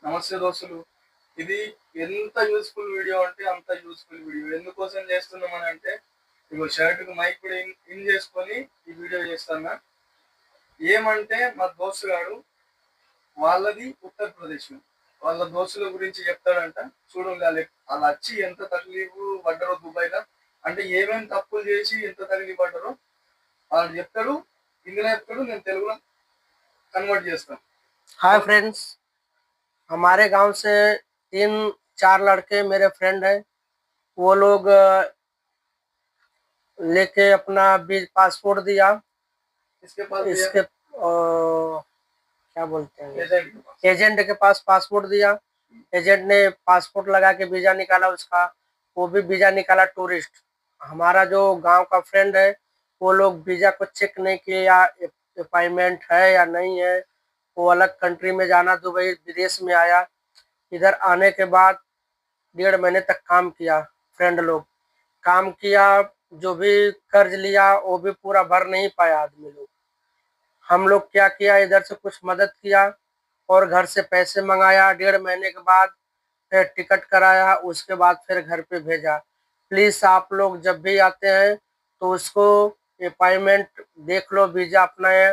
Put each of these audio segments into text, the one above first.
నమస్తే దోస్తులు. ఇది ఎంత యూస్ఫుల్ వీడియో అంటే అంత యూస్ఫుల్ వీడియో. ఎందుకోసం చేస్తున్నామని అంటే ఇగో షర్ట్‌కి మైక్ కూడా ఇన్ చేసుకొని ఈ వీడియో చేస్తున్నా. ఏమంటే మా దోస్తు గాడు వాళ్ళది ఉత్తరప్రదేశ్. వాళ్ళ దోస్తుల గురించి చెప్తాడంట. చూడండి వాళ్ళు వచ్చి ఎంత తక్లీఫ్ పడ్డారో దుబాయ్‌లో. అంటే ఏమేమి తప్పులు చేసి ఎంత తక్లీఫ్ పడ్డారో వాళ్ళు చెప్తాడు. ఇందులో చెప్తాడు, నేను తెలుగులో కన్వర్ట్ చేస్తాను. हाय फ्रेंड्स, हमारे गांव से 3-4 लड़के मेरे फ्रेंड हैं। वो लोग लेके अपना पासपोर्ट दिया। इसके क्या बोलते हैं, एजेंट के पास पासपोर्ट दिया। एजेंट ने पासपोर्ट लगा के वीजा निकाला उसका। वो भी वीजा निकाला टूरिस्ट। हमारा जो गांव का फ्रेंड है वो लोग वीजा को चेक नहीं किए या अपॉइंटमेंट है या नहीं है। वो अलग कंट्री में जाना, दुबई विदेश में आया। इधर आने के बाद 1.5 महीने तक काम किया। फ्रेंड लोग काम किया, जो भी कर्ज लिया वो भी पूरा भर नहीं पाया आदमी लोग। हम लोग क्या किया, इधर से कुछ मदद किया और घर से पैसे मंगाया। 1.5 महीने के बाद फिर टिकट कराया, उसके बाद फिर घर पे भेजा। प्लीज़ आप लोग जब भी आते हैं तो उसको अपॉइंटमेंट देख लो, वीजा अपना है,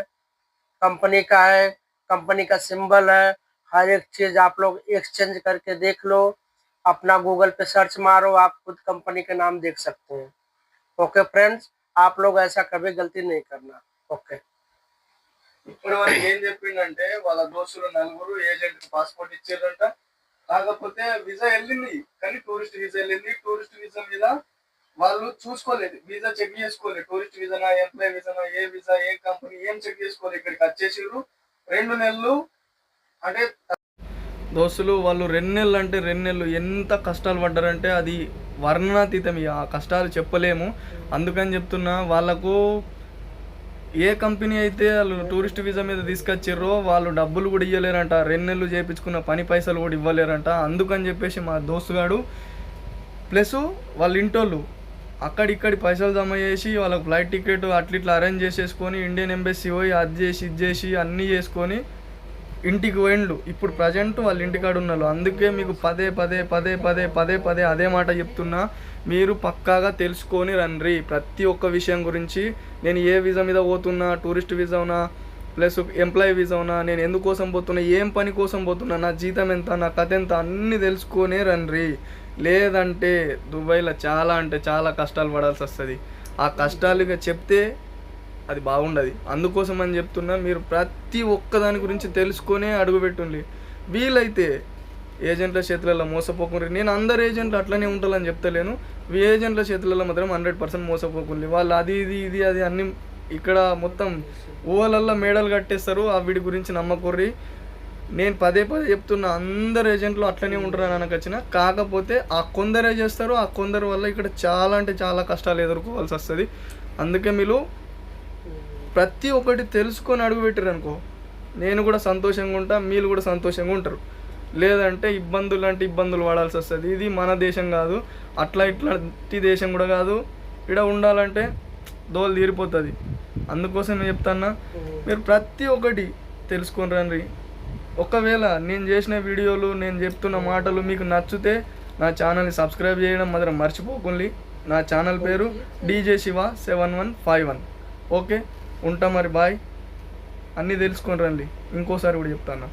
कंपनी का है, कंपनी का सिंबल है, हर एक चीज़ आप लोग एक्सचेंज करके देख लो। अपना गूगल पे सर्च मारो, आप खुद कंपनी के नाम देख सकते हैं। ओके फ्रेंड्स, आप लोग ऐसा कभी गलती नहीं करना। ओके। ఇప్పుడు వాళ్ళకి ఏం చెప్పిండంటే వాళ్ళ దోస్తులు నలుగురు ఏజెంట్ పాస్పోర్ట్ ఇచ్చారంట. కాకపోతే వీసా వెళ్ళింది, కానీ టూరిస్ట్ వీసా వెళ్ళింది. టూరిస్ట్ వీసా మీద వాళ్ళు చూసుకోలేదు, వీసా చెక్ చేసుకోలేదు. టూరిస్ట్ వీసానా, ఎంప్లాయ్ వీసానా, ఏ వీసా, ఏ కంపెనీ, ఏం చెక్ చేసుకోలేదు. ఇక్కడికి వచ్చేసారు 2 నెలలు. అంటే దోస్తులు వాళ్ళు 2 నెలలు అంటే 2 నెలలు ఎంత కష్టాలు పడ్డారంటే అది వర్ణనాతీతం. ఆ కష్టాలు చెప్పలేము. అందుకని చెప్తున్నా, వాళ్ళకు ఏ కంపెనీ అయితే వాళ్ళు టూరిస్ట్ వీసా మీద తీసుకొచ్చిర్రో వాళ్ళు డబ్బులు కూడా ఇవ్వలేరంట. 2 నెలలు చేయించుకున్న పని పైసలు కూడా ఇవ్వలేరంట. అందుకని చెప్పేసి మా దోస్తుగాడు ప్లస్ వాళ్ళ ఇంటోళ్ళు అక్కడిక్కడి పైసలు జమ చేసి వాళ్ళకి ఫ్లైట్ టికెట్ అట్లా అరేంజ్ చేసేసుకొని ఇండియన్ ఎంబసీ పోయి అది చేసి ఇది చేసి అన్నీ చేసుకొని ఇంటికి పోయిండు. ఇప్పుడు ప్రజెంట్ వాళ్ళ ఇంటికాడ ఉన్నారు. అందుకే మీకు పదే అదే మాట చెప్తున్నా, మీరు పక్కాగా తెలుసుకొని రండి ప్రతి ఒక్క విషయం గురించి. నేను ఏ వీసా మీద పోతున్నా, టూరిస్ట్ వీసా ఉన్నా ప్లస్ ఎంప్లాయీ వీసా ఉన్నా, నేను ఎందుకోసం పోతున్నా, ఏం పని కోసం పోతున్నా, నా జీతం ఎంత, నా కథ ఎంత, అన్నీ తెలుసుకొని రండి. లేదంటే దుబాయ్లో చాలా అంటే చాలా కష్టాలు పడాల్సి వస్తుంది. ఆ కష్టాలుగా చెప్తే అది బాగుండదు. అందుకోసం అని చెప్తున్నా, మీరు ప్రతి ఒక్కదాని గురించి తెలుసుకొనే అడుగుపెట్టుండి. వీలైతే ఏజెంట్ల చేతులలో మోసపోకుండా, నేను అందరు ఏజెంట్లు అట్లనే ఉంటారని చెప్తలేను, ఏజెంట్ల చేతులలో మాత్రం 100% మోసపోకుండా. వాళ్ళు అది ఇది అది అన్నీ ఇక్కడ మొత్తం ఊహలల్లో మేడలు కట్టేస్తారు. ఆ వీడి గురించి నమ్మకూర్రి. నేను పదే చెప్తున్నా, అందరు ఏజెంట్లు అట్లనే ఉంటారని అనకొచ్చిన. కాకపోతే ఆ కొందరే చేస్తారు. ఆ కొందరు వల్ల ఇక్కడ చాలా అంటే చాలా కష్టాలు ఎదుర్కోవాల్సి వస్తుంది. అందుకే మీరు ప్రతి ఒక్కటి తెలుసుకొని అడుగుపెట్టారు అనుకో, నేను కూడా సంతోషంగా ఉంటా, మీరు కూడా సంతోషంగా ఉంటారు. లేదంటే ఇబ్బందులు పడాల్సి వస్తుంది. ఇది మన దేశం కాదు, ఇట్లాంటి దేశం కూడా కాదు. ఇక్కడ ఉండాలంటే దోలు తీరిపోతుంది. అందుకోసం నేను చెప్తాన్నా, మీరు ప్రతి ఒక్కటి తెలుసుకొని రండి. ఒకవేళ నేను చేసిన వీడియోలు, నేను చెప్తున్న మాటలు మీకు నచ్చితే నా ఛానల్ని సబ్స్క్రైబ్ చేయడం మాత్రం మర్చిపోకండి. నా ఛానల్ పేరు DJ Shiva 7151. ఓకే, ఉంటా మరి, బాయ్. అన్నీ తెలుసుకొని రండి. ఇంకోసారి కూడా చెప్తాను.